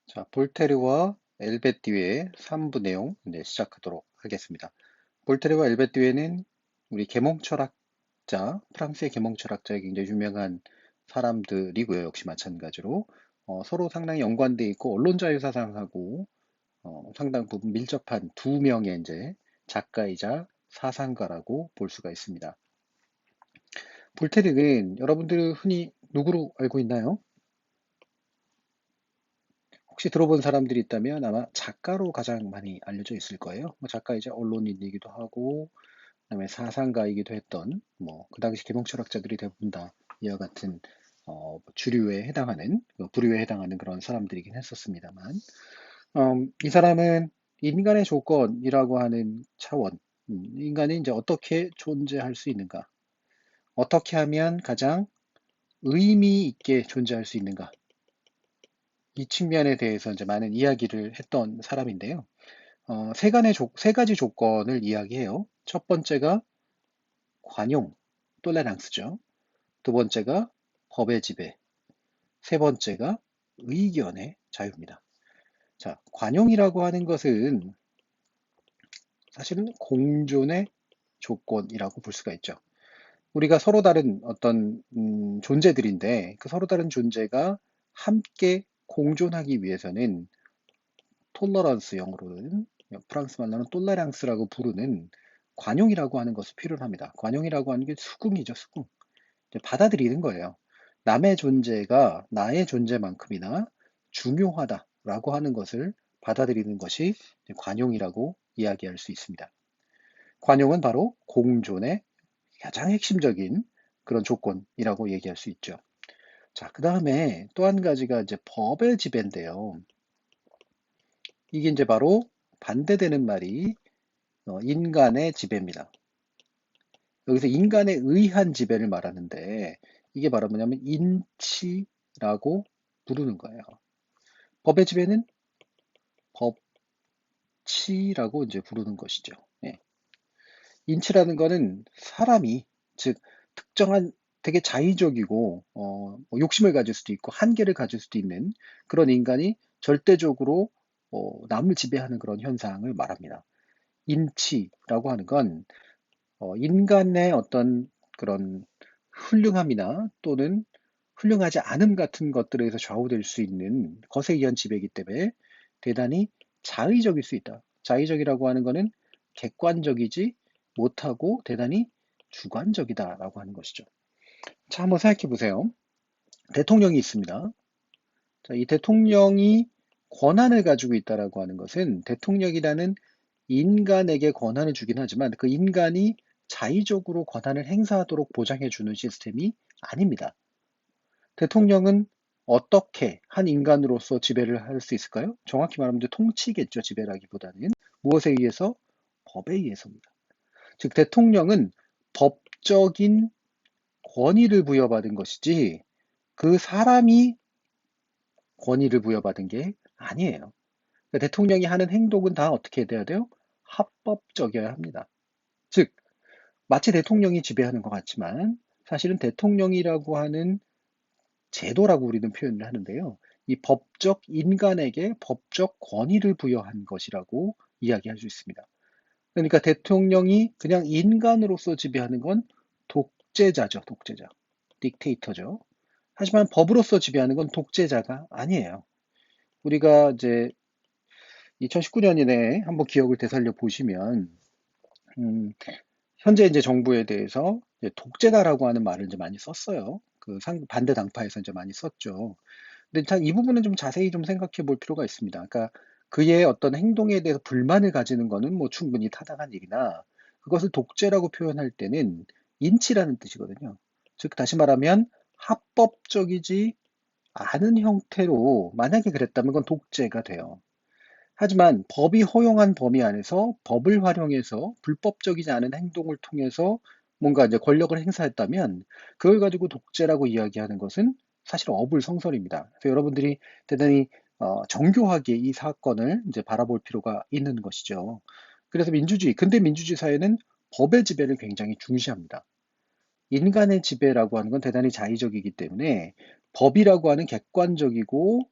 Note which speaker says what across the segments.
Speaker 1: 자, 볼테르와 엘베띠웨의 3부 내용 이제 시작하도록 하겠습니다. 볼테르와 엘베띠웨는 우리 계몽철학자, 프랑스의 계몽철학자의 굉장히 유명한 사람들이고요. 역시 마찬가지로 서로 상당히 연관돼 있고 언론자유 사상하고 상당 부분 밀접한 두 명의 이제 작가이자 사상가라고 볼 수가 있습니다. 볼테르는 여러분들 흔히 누구로 알고 있나요? 혹시 들어본 사람들이 있다면 아마 작가로 가장 많이 알려져 있을 거예요. 뭐 작가이자 언론인이기도 하고, 그다음에 사상가이기도 했던, 그 당시 계몽철학자들이 대부분 다 이와 같은 주류에 해당하는, 부류에 해당하는 그런 사람들이긴 했었습니다만, 이 사람은 인간의 조건이라고 하는 차원, 인간이 이제 어떻게 존재할 수 있는가, 어떻게 하면 가장 의미 있게 존재할 수 있는가, 이 측면에 대해서 이제 많은 이야기를 했던 사람인데요. 세 가지 조건을 이야기해요. 첫 번째가 관용, 톨레랑스죠. 두 번째가 법의 지배, 세 번째가 의견의 자유입니다. 자, 관용이라고 하는 것은 사실은 공존의 조건이라고 볼 수가 있죠. 우리가 서로 다른 어떤 존재들인데 그 서로 다른 존재가 함께 공존하기 위해서는 톨러런스 영어로는 프랑스 말로는 똘레랑스라고 부르는 관용이라고 하는 것이 필요합니다. 관용이라고 하는 게 수긍이죠, 수긍. 받아들이는 거예요. 남의 존재가 나의 존재만큼이나 중요하다라고 하는 것을 받아들이는 것이 관용이라고 이야기할 수 있습니다. 관용은 바로 공존의 가장 핵심적인 그런 조건이라고 얘기할 수 있죠. 자, 그 다음에 또 한 가지가 이제 법의 지배인데요. 이게 이제 바로 반대되는 말이 인간의 지배입니다. 여기서 인간에 의한 지배를 말하는데 이게 바로 뭐냐면 인치라고 부르는 거예요. 법의 지배는 법치라고 이제 부르는 것이죠. 예. 인치라는 거는 사람이 즉 특정한 되게 자의적이고 뭐 욕심을 가질 수도 있고 한계를 가질 수도 있는 그런 인간이 절대적으로 남을 지배하는 그런 현상을 말합니다. 인치라고 하는 건 인간의 어떤 그런 훌륭함이나 또는 훌륭하지 않음 같은 것들에 의해서 좌우될 수 있는 것에 의한 지배이기 때문에 대단히 자의적일 수 있다. 자의적이라고 하는 것은 객관적이지 못하고 대단히 주관적이다라고 하는 것이죠. 자, 한번 생각해 보세요. 대통령이 있습니다. 자, 이 대통령이 권한을 가지고 있다라고 하는 것은 대통령이라는 인간에게 권한을 주긴 하지만 그 인간이 자의적으로 권한을 행사하도록 보장해 주는 시스템이 아닙니다. 대통령은 어떻게 한 인간으로서 지배를 할 수 있을까요? 정확히 말하면 통치겠죠. 지배라기보다는 무엇에 의해서? 법에 의해서입니다. 즉 대통령은 법적인 권위를 부여받은 것이지 그 사람이 권위를 부여받은 게 아니에요. 그러니까 대통령이 하는 행동은 다 어떻게 돼야 돼요? 합법적이어야 합니다. 즉 마치 대통령이 지배하는 것 같지만 사실은 대통령이라고 하는 제도라고 우리는 표현을 하는데요. 이 법적 인간에게 법적 권위를 부여한 것이라고 이야기할 수 있습니다. 그러니까 대통령이 그냥 인간으로서 지배하는 건 독재자죠, 독재자. 딕테이터죠. 하지만 법으로서 지배하는 건 독재자가 아니에요. 우리가 이제 2019년에 한번 기억을 되살려 보시면, 음, 현재 이제 정부에 대해서 이제 독재다라고 하는 말을 이제 많이 썼어요. 그 반대 당파에서 이제 많이 썼죠. 근데 이 부분은 좀 자세히 좀 생각해 볼 필요가 있습니다. 그러니까 그의 어떤 행동에 대해서 불만을 가지는 거는 뭐 충분히 타당한 일이나 그것을 독재라고 표현할 때는 인치라는 뜻이거든요. 즉, 다시 말하면 합법적이지 않은 형태로 만약에 그랬다면 그건 독재가 돼요. 하지만 법이 허용한 범위 안에서 법을 활용해서 불법적이지 않은 행동을 통해서 뭔가 이제 권력을 행사했다면 그걸 가지고 독재라고 이야기하는 것은 사실 어불성설입니다. 그래서 여러분들이 대단히 정교하게 이 사건을 이제 바라볼 필요가 있는 것이죠. 그래서 근대 민주주의 사회는 법의 지배를 굉장히 중시합니다. 인간의 지배라고 하는 건 대단히 자의적이기 때문에 법이라고 하는 객관적이고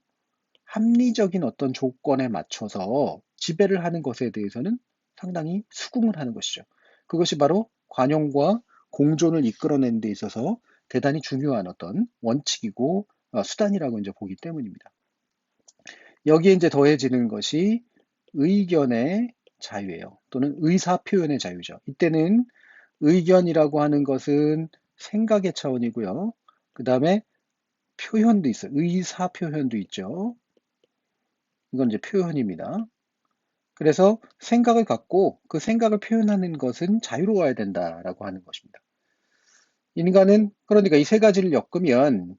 Speaker 1: 합리적인 어떤 조건에 맞춰서 지배를 하는 것에 대해서는 상당히 수긍을 하는 것이죠. 그것이 바로 관용과 공존을 이끌어내는 데 있어서 대단히 중요한 어떤 원칙이고 수단이라고 이제 보기 때문입니다. 여기에 이제 더해지는 것이 의견의 자유예요. 또는 의사 표현의 자유죠. 이때는 의견이라고 하는 것은 생각의 차원이고요. 그 다음에 표현도 있어요. 의사 표현도 있죠. 이건 이제 표현입니다. 그래서 생각을 갖고 그 생각을 표현하는 것은 자유로워야 된다라고 하는 것입니다. 인간은 그러니까 이 세 가지를 엮으면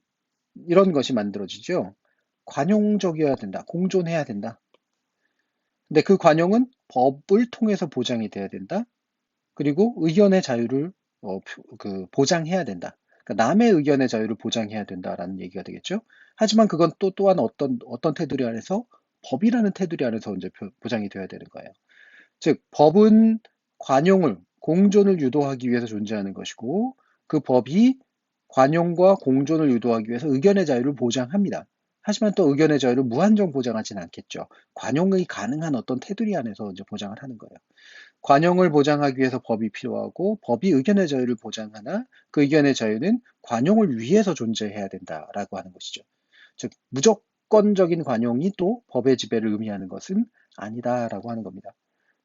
Speaker 1: 이런 것이 만들어지죠. 관용적이어야 된다. 공존해야 된다. 근데 그 관용은 법을 통해서 보장이 돼야 된다. 그리고 의견의 자유를 보장해야 된다. 그러니까 남의 의견의 자유를 보장해야 된다라는 얘기가 되겠죠. 하지만 그건 또한 어떤 테두리 안에서 법이라는 테두리 안에서 이제 보장이 되어야 되는 거예요. 즉, 법은 관용을, 공존을 유도하기 위해서 존재하는 것이고, 그 법이 관용과 공존을 유도하기 위해서 의견의 자유를 보장합니다. 하지만 또 의견의 자유를 무한정 보장하지는 않겠죠. 관용이 가능한 어떤 테두리 안에서 이제 보장을 하는 거예요. 관용을 보장하기 위해서 법이 필요하고, 법이 의견의 자유를 보장하나, 그 의견의 자유는 관용을 위해서 존재해야 된다라고 하는 것이죠. 즉, 무조건적인 관용이 또 법의 지배를 의미하는 것은 아니다라고 하는 겁니다.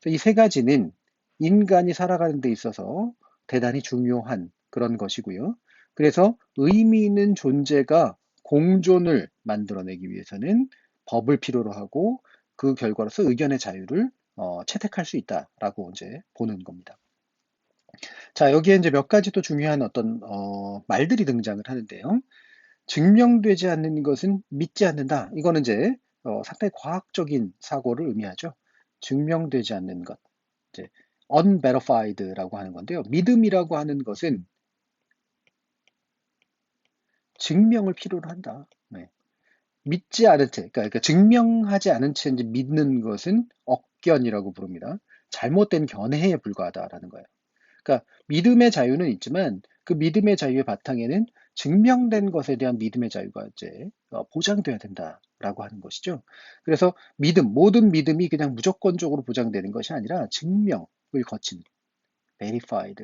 Speaker 1: 이 세 가지는 인간이 살아가는 데 있어서 대단히 중요한 그런 것이고요. 그래서 의미 있는 존재가 공존을 만들어내기 위해서는 법을 필요로 하고 그 결과로서 의견의 자유를 채택할 수 있다라고 이제 보는 겁니다. 자, 여기에 이제 몇 가지 또 중요한 어떤 말들이 등장을 하는데요. 증명되지 않는 것은 믿지 않는다. 이거는 이제 상당히 과학적인 사고를 의미하죠. 증명되지 않는 것. 이제 unverified라고 하는 건데요. 믿음이라고 하는 것은 증명을 필요로 한다. 네. 믿지 않은 채, 그러니까 증명하지 않은 채 이제 믿는 것은 억견이라고 부릅니다. 잘못된 견해에 불과하다라는 거예요. 그러니까 믿음의 자유는 있지만 그 믿음의 자유의 바탕에는 증명된 것에 대한 믿음의 자유가 이제 보장돼야 된다라고 하는 것이죠. 그래서 모든 믿음이 그냥 무조건적으로 보장되는 것이 아니라 증명을 거친 verified.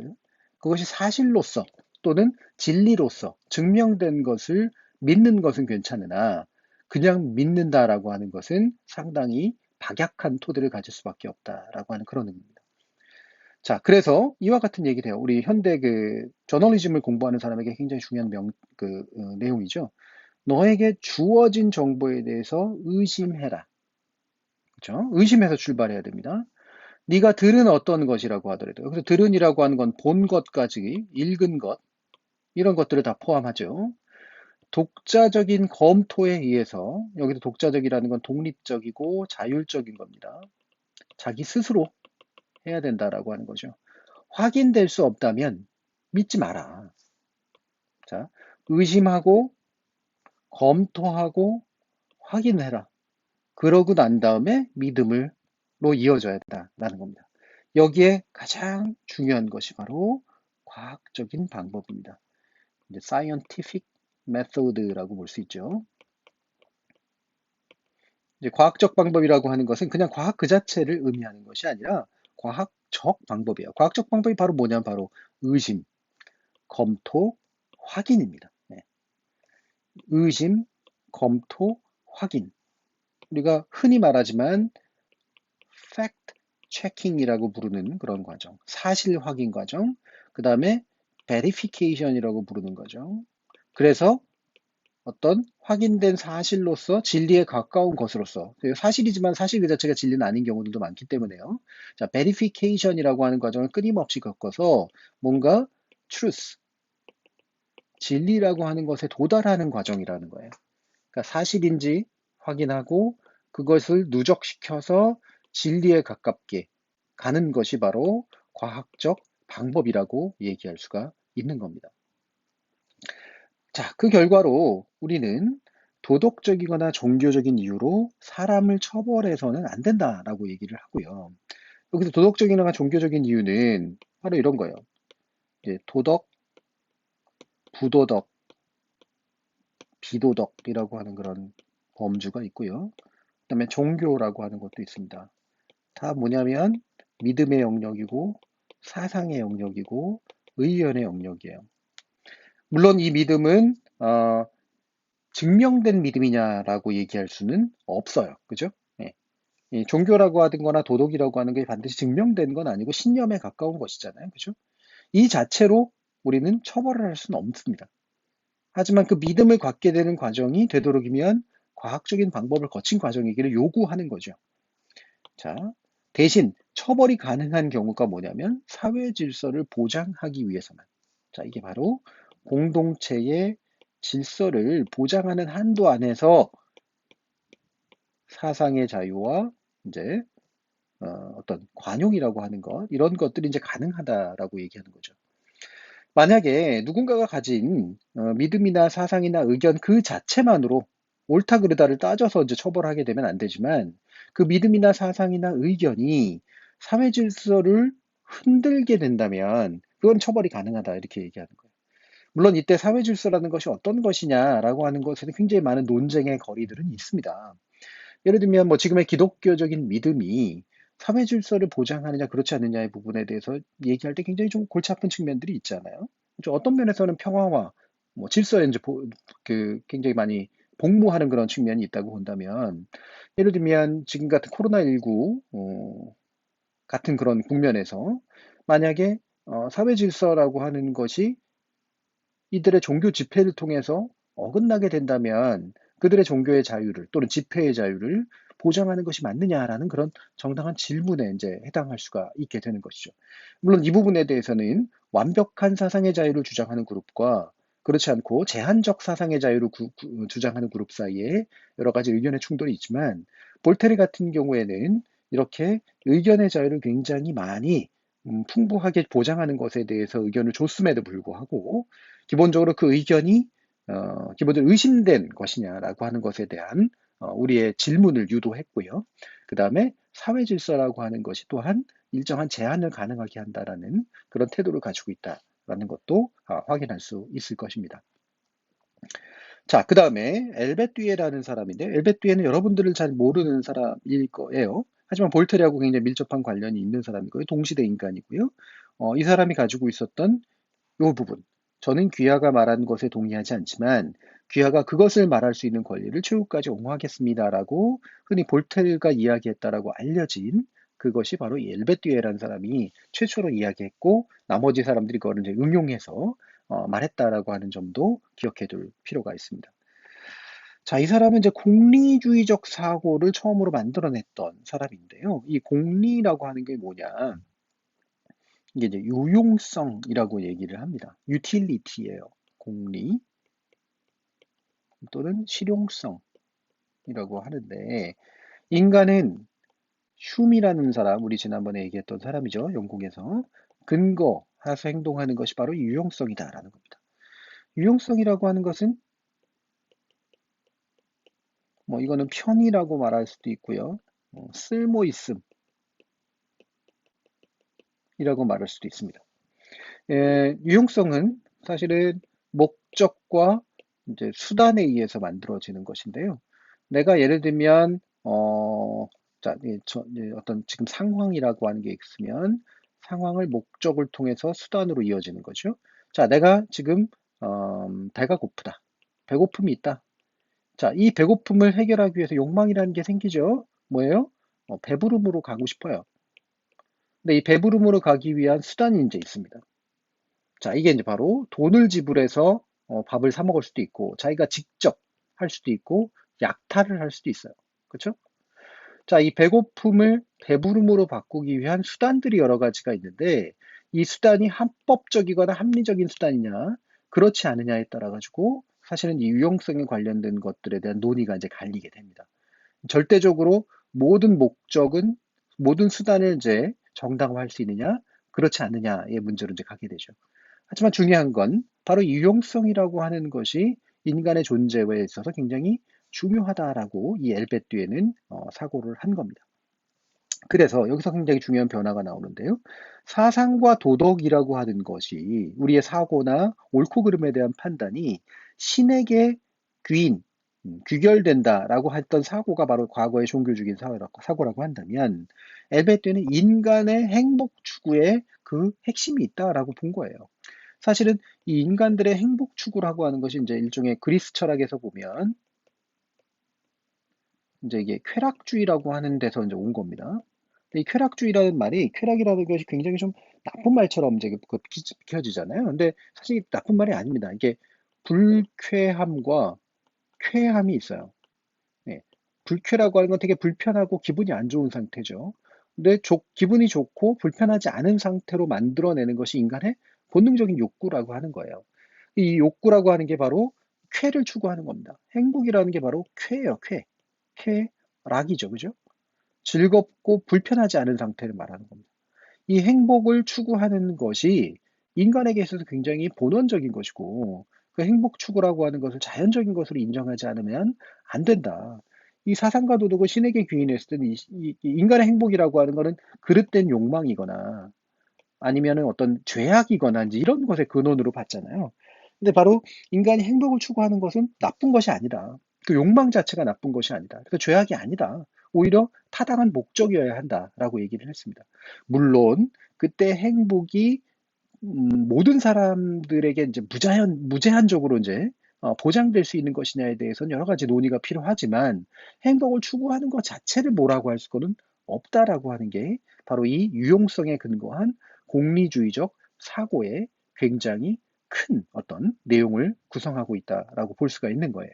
Speaker 1: 그것이 사실로서 또는 진리로서 증명된 것을 믿는 것은 괜찮으나 그냥 믿는다라고 하는 것은 상당히 박약한 토대를 가질 수밖에 없다라고 하는 그런 의미입니다. 자, 그래서 이와 같은 얘기를 해요. 우리 현대 저널리즘을 공부하는 사람에게 굉장히 중요한 내용이죠. 너에게 주어진 정보에 대해서 의심해라. 그렇죠? 의심해서 출발해야 됩니다. 네가 들은 어떤 것이라고 하더라도 그래서 들은이라고 하는 건 본 것까지 읽은 것 이런 것들을 다 포함하죠. 독자적인 검토에 의해서 여기서 독자적이라는 건 독립적이고 자율적인 겁니다. 자기 스스로 해야 된다라고 하는 거죠. 확인될 수 없다면 믿지 마라. 자, 의심하고 검토하고 확인해라. 그러고 난 다음에 믿음으로 이어져야 된다라는 겁니다. 여기에 가장 중요한 것이 바로 과학적인 방법입니다. 이제 scientific method라고 볼 수 있죠. 이제 과학적 방법이라고 하는 것은 그냥 과학 그 자체를 의미하는 것이 아니라 과학적 방법이에요. 과학적 방법이 바로 뭐냐면 바로 의심, 검토, 확인입니다. 네. 의심, 검토, 확인. 우리가 흔히 말하지만 fact checking이라고 부르는 그런 과정, 사실 확인 과정, 그 다음에 verification이라고 부르는 거죠. 그래서 어떤 확인된 사실로서 진리에 가까운 것으로서 사실이지만 사실 그 자체가 진리는 아닌 경우들도 많기 때문에요. 자, verification이라고 하는 과정을 끊임없이 겪어서 뭔가 truth, 진리라고 하는 것에 도달하는 과정이라는 거예요. 그러니까 사실인지 확인하고 그것을 누적시켜서 진리에 가깝게 가는 것이 바로 과학적 방법이라고 얘기할 수가 있는 겁니다. 자, 그 결과로 우리는 도덕적이거나 종교적인 이유로 사람을 처벌해서는 안 된다라고 얘기를 하고요. 여기서 도덕적이거나 종교적인 이유는 바로 이런 거예요. 이제 도덕, 부도덕, 비도덕이라고 하는 그런 범주가 있고요. 그다음에 종교라고 하는 것도 있습니다. 다 뭐냐면 믿음의 영역이고 사상의 영역이고 의견의 영역이에요. 물론 이 믿음은 증명된 믿음이냐라고 얘기할 수는 없어요. 그죠? 예. 이 종교라고 하든 거나 도덕이라고 하는 게 반드시 증명된 건 아니고 신념에 가까운 것이잖아요. 그죠? 이 자체로 우리는 처벌을 할 수는 없습니다. 하지만 그 믿음을 갖게 되는 과정이 되도록이면 과학적인 방법을 거친 과정이기를 요구하는 거죠. 자, 대신 처벌이 가능한 경우가 뭐냐면 사회 질서를 보장하기 위해서만. 자, 이게 바로 공동체의 질서를 보장하는 한도 안에서 사상의 자유와 이제 어떤 관용이라고 하는 것, 이런 것들이 이제 가능하다라고 얘기하는 거죠. 만약에 누군가가 가진 믿음이나 사상이나 의견 그 자체만으로 옳다 그르다를 따져서 이제 처벌하게 되면 안 되지만 그 믿음이나 사상이나 의견이 사회 질서를 흔들게 된다면 그건 처벌이 가능하다 이렇게 얘기하는 거예요. 물론 이때 사회 질서라는 것이 어떤 것이냐라고 하는 것에는 굉장히 많은 논쟁의 거리들은 있습니다. 예를 들면 뭐 지금의 기독교적인 믿음이 사회 질서를 보장하느냐 그렇지 않느냐의 부분에 대해서 얘기할 때 굉장히 좀 골치 아픈 측면들이 있잖아요. 그죠? 어떤 면에서는 평화와 뭐 질서에 이제 굉장히 많이 복무하는 그런 측면이 있다고 본다면 예를 들면 지금 같은 코로나19 같은 그런 국면에서 만약에 사회 질서라고 하는 것이 이들의 종교 집회를 통해서 어긋나게 된다면 그들의 종교의 자유를 또는 집회의 자유를 보장하는 것이 맞느냐라는 그런 정당한 질문에 이제 해당할 수가 있게 되는 것이죠. 물론 이 부분에 대해서는 완벽한 사상의 자유를 주장하는 그룹과 그렇지 않고 제한적 사상의 자유를 주장하는 그룹 사이에 여러 가지 의견의 충돌이 있지만 볼테르 같은 경우에는 이렇게 의견의 자유를 굉장히 많이 풍부하게 보장하는 것에 대해서 의견을 줬음에도 불구하고 기본적으로 그 의견이 기본적으로 의심된 것이냐라고 하는 것에 대한 우리의 질문을 유도했고요. 그 다음에 사회 질서라고 하는 것이 또한 일정한 제한을 가능하게 한다라는 그런 태도를 가지고 있다라는 것도 확인할 수 있을 것입니다. 자, 그 다음에 엘베띠에라는 사람인데 엘베띠에는 여러분들을 잘 모르는 사람일 거예요. 하지만 볼테르하고 굉장히 밀접한 관련이 있는 사람이고요. 동시대 인간이고요. 이 사람이 가지고 있었던 이 부분. 저는 귀하가 말한 것에 동의하지 않지만 귀하가 그것을 말할 수 있는 권리를 최후까지 옹호하겠습니다라고 흔히 볼테르가 이야기했다라고 알려진 그것이 바로 이 엘베띠에라는 사람이 최초로 이야기했고 나머지 사람들이 그거를 이제 응용해서 말했다라고 하는 점도 기억해 둘 필요가 있습니다. 자, 이 사람은 이제 공리주의적 사고를 처음으로 만들어냈던 사람인데요. 이 공리라고 하는 게 뭐냐? 이게 이제 유용성이라고 얘기를 합니다. 유틸리티예요. 공리 또는 실용성이라고 하는데 인간은 흉이라는 사람, 우리 지난번에 얘기했던 사람이죠. 영국에서 근거해서 행동하는 것이 바로 유용성이다라는 겁니다. 유용성이라고 하는 것은 뭐 이거는 편의라고 말할 수도 있고요. 쓸모있음이라고 말할 수도 있습니다. 유용성은 사실은 목적과 이제 수단에 의해서 만들어지는 것인데요. 내가 예를 들면 자, 어떤 지금 상황이라고 하는 게 있으면 상황을 목적을 통해서 수단으로 이어지는 거죠. 자, 내가 지금 배가 고프다. 배고픔이 있다. 자, 이 배고픔을 해결하기 위해서 욕망이라는 게 생기죠. 뭐예요? 배부름으로 가고 싶어요. 근데 이 배부름으로 가기 위한 수단이 이제 있습니다. 자, 이게 이제 바로 돈을 지불해서 밥을 사 먹을 수도 있고, 자기가 직접 할 수도 있고, 약탈을 할 수도 있어요. 그렇죠? 자, 이 배고픔을 배부름으로 바꾸기 위한 수단들이 여러 가지가 있는데, 이 수단이 합법적이거나 합리적인 수단이냐, 그렇지 않느냐에 따라 가지고, 사실은 이 유용성에 관련된 것들에 대한 논의가 이제 갈리게 됩니다. 절대적으로 모든 목적은, 모든 수단을 이제 정당화할 수 있느냐, 그렇지 않느냐의 문제로 이제 가게 되죠. 하지만 중요한 건 바로 유용성이라고 하는 것이 인간의 존재에 있어서 굉장히 중요하다라고 이 엘베띠에는 사고를 한 겁니다. 그래서 여기서 굉장히 중요한 변화가 나오는데요. 사상과 도덕이라고 하는 것이 우리의 사고나 옳고 그름에 대한 판단이 신에게 귀인, 귀결된다라고 했던 사고가 바로 과거의 종교적인 사고라고 한다면 엘베트는 인간의 행복 추구에 그 핵심이 있다라고 본 거예요. 사실은 이 인간들의 행복 추구라고 하는 것이 이제 일종의 그리스 철학에서 보면 이제 이게 쾌락주의라고 하는 데서 이제 온 겁니다. 이 쾌락주의라는 말이 쾌락이라는 것이 굉장히 좀 나쁜 말처럼 이제 비춰지잖아요. 근데 사실 나쁜 말이 아닙니다. 이게 불쾌함과 쾌함이 있어요. 네. 불쾌라고 하는 건 되게 불편하고 기분이 안 좋은 상태죠. 근데 기분이 좋고 불편하지 않은 상태로 만들어내는 것이 인간의 본능적인 욕구라고 하는 거예요. 이 욕구라고 하는 게 바로 쾌를 추구하는 겁니다. 행복이라는 게 바로 쾌예요, 쾌. 쾌락이죠, 그죠? 즐겁고 불편하지 않은 상태를 말하는 겁니다. 이 행복을 추구하는 것이 인간에게 있어서 굉장히 본원적인 것이고, 그 행복 추구라고 하는 것을 자연적인 것으로 인정하지 않으면 안 된다. 이 사상과 도덕을 신에게 귀인했을 때는 이 인간의 행복이라고 하는 것은 그릇된 욕망이거나 아니면은 어떤 죄악이거나 이제 이런 것의 근원으로 봤잖아요. 근데 바로 인간이 행복을 추구하는 것은 나쁜 것이 아니다. 그 욕망 자체가 나쁜 것이 아니다. 그 죄악이 아니다. 오히려 타당한 목적이어야 한다라고 얘기를 했습니다. 물론 그때 행복이 모든 사람들에게 이제 무제한적으로 이제 보장될 수 있는 것이냐에 대해서는 여러 가지 논의가 필요하지만 행복을 추구하는 것 자체를 뭐라고 할 수는 없다라고 하는 게 바로 이 유용성에 근거한 공리주의적 사고의 굉장히 큰 어떤 내용을 구성하고 있다라고 볼 수가 있는 거예요.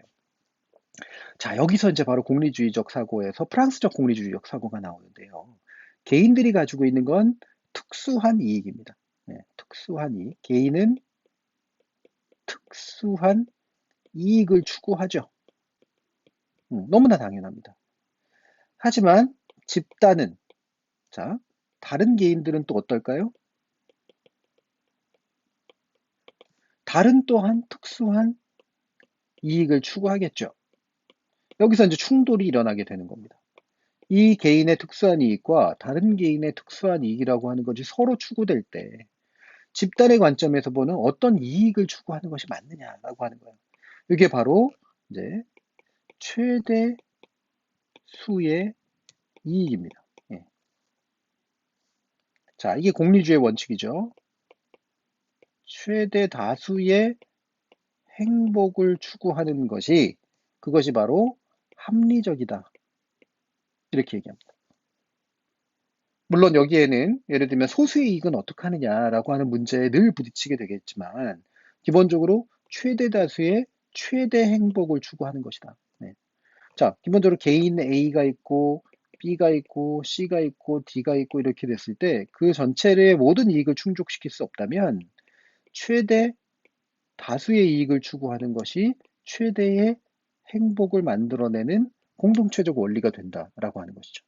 Speaker 1: 자, 여기서 이제 바로 공리주의적 사고에서 프랑스적 공리주의적 사고가 나오는데요. 개인들이 가지고 있는 건 특수한 이익입니다. 네, 특수한 이익. 개인은 특수한 이익을 추구하죠. 너무나 당연합니다. 하지만 집단은, 자, 다른 개인들은 또 어떨까요? 다른 또한 특수한 이익을 추구하겠죠. 여기서 이제 충돌이 일어나게 되는 겁니다. 이 개인의 특수한 이익과 다른 개인의 특수한 이익이라고 하는 것이 서로 추구될 때 집단의 관점에서 보는 어떤 이익을 추구하는 것이 맞느냐라고 하는 거예요. 이게 바로 이제 최대 수의 이익입니다. 예. 자, 이게 공리주의 원칙이죠. 최대 다수의 행복을 추구하는 것이 그것이 바로 합리적이다. 이렇게 얘기합니다. 물론 여기에는 예를 들면 소수의 이익은 어떻게 하느냐라고 하는 문제에 늘 부딪히게 되겠지만 기본적으로 최대 다수의 최대 행복을 추구하는 것이다. 네. 자, 기본적으로 개인 A가 있고 B가 있고 C가 있고 D가 있고 이렇게 됐을 때 그 전체의 모든 이익을 충족시킬 수 없다면 최대 다수의 이익을 추구하는 것이 최대의 행복을 만들어내는 공동체적 원리가 된다라고 하는 것이죠.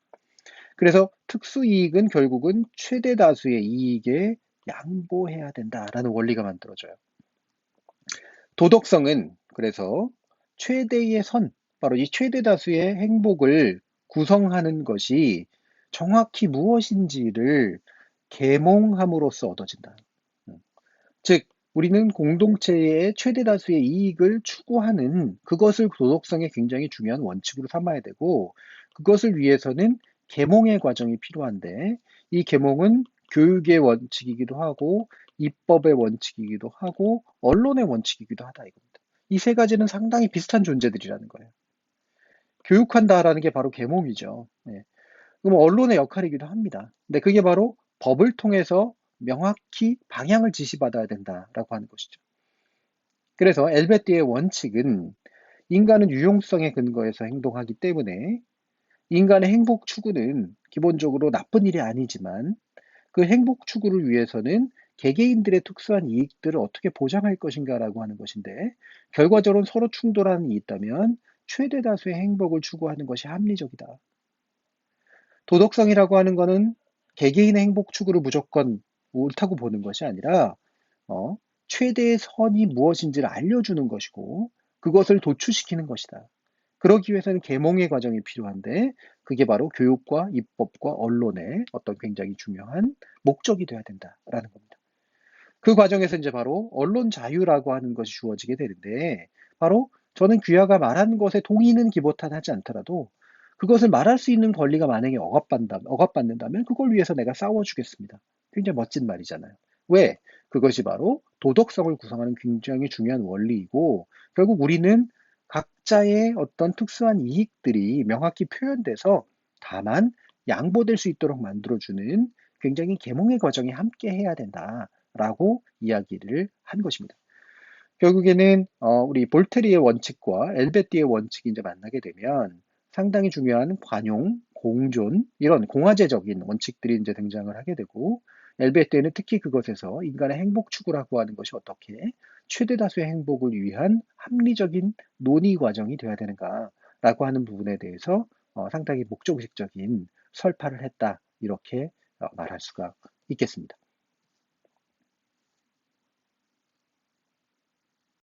Speaker 1: 그래서 특수이익은 결국은 최대 다수의 이익에 양보해야 된다라는 원리가 만들어져요. 도덕성은 그래서 최대의 선, 바로 이 최대 다수의 행복을 구성하는 것이 정확히 무엇인지를 계몽함으로써 얻어진다. 즉, 우리는 공동체의 최대 다수의 이익을 추구하는 그것을 도덕성의 굉장히 중요한 원칙으로 삼아야 되고, 그것을 위해서는 계몽의 과정이 필요한데, 이 계몽은 교육의 원칙이기도 하고, 입법의 원칙이기도 하고, 언론의 원칙이기도 하다 이겁니다. 이 세 가지는 상당히 비슷한 존재들이라는 거예요. 교육한다라는 게 바로 계몽이죠. 네. 그럼 언론의 역할이기도 합니다. 근데 그게 바로 법을 통해서 명확히 방향을 지시받아야 된다라고 하는 것이죠. 그래서 엘베띠의 원칙은 인간은 유용성에 근거해서 행동하기 때문에 인간의 행복 추구는 기본적으로 나쁜 일이 아니지만 그 행복 추구를 위해서는 개개인들의 특수한 이익들을 어떻게 보장할 것인가라고 하는 것인데 결과적으로 서로 충돌하는 일이 있다면 최대 다수의 행복을 추구하는 것이 합리적이다. 도덕성이라고 하는 거는 개개인의 행복 추구를 무조건 옳다고 보는 것이 아니라 어, 최대의 선이 무엇인지를 알려주는 것이고 그것을 도출시키는 것이다. 그러기 위해서는 계몽의 과정이 필요한데 그게 바로 교육과 입법과 언론의 어떤 굉장히 중요한 목적이 되어야 된다라는 겁니다. 그 과정에서 이제 바로 언론 자유라고 하는 것이 주어지게 되는데 바로 저는 귀하가 말한 것에 동의는 기본탄 하지 않더라도 그것을 말할 수 있는 권리가 만약에 억압받는다면 그걸 위해서 내가 싸워주겠습니다. 굉장히 멋진 말이잖아요. 왜? 그것이 바로 도덕성을 구성하는 굉장히 중요한 원리이고 결국 우리는 각자의 어떤 특수한 이익들이 명확히 표현돼서 다만 양보될 수 있도록 만들어주는 굉장히 계몽의 과정이 함께 해야 된다라고 이야기를 한 것입니다. 결국에는 우리 볼테리의 원칙과 엘베띠의 원칙이 이제 만나게 되면 상당히 중요한 관용, 공존 이런 공화제적인 원칙들이 이제 등장을 하게 되고 엘베띠에는 특히 그것에서 인간의 행복 추구라고 하는 것이 어떻게 최대 다수의 행복을 위한 합리적인 논의 과정이 되어야 되는가라고 하는 부분에 대해서 상당히 목적의식적인 설파를 했다 이렇게 말할 수가 있겠습니다.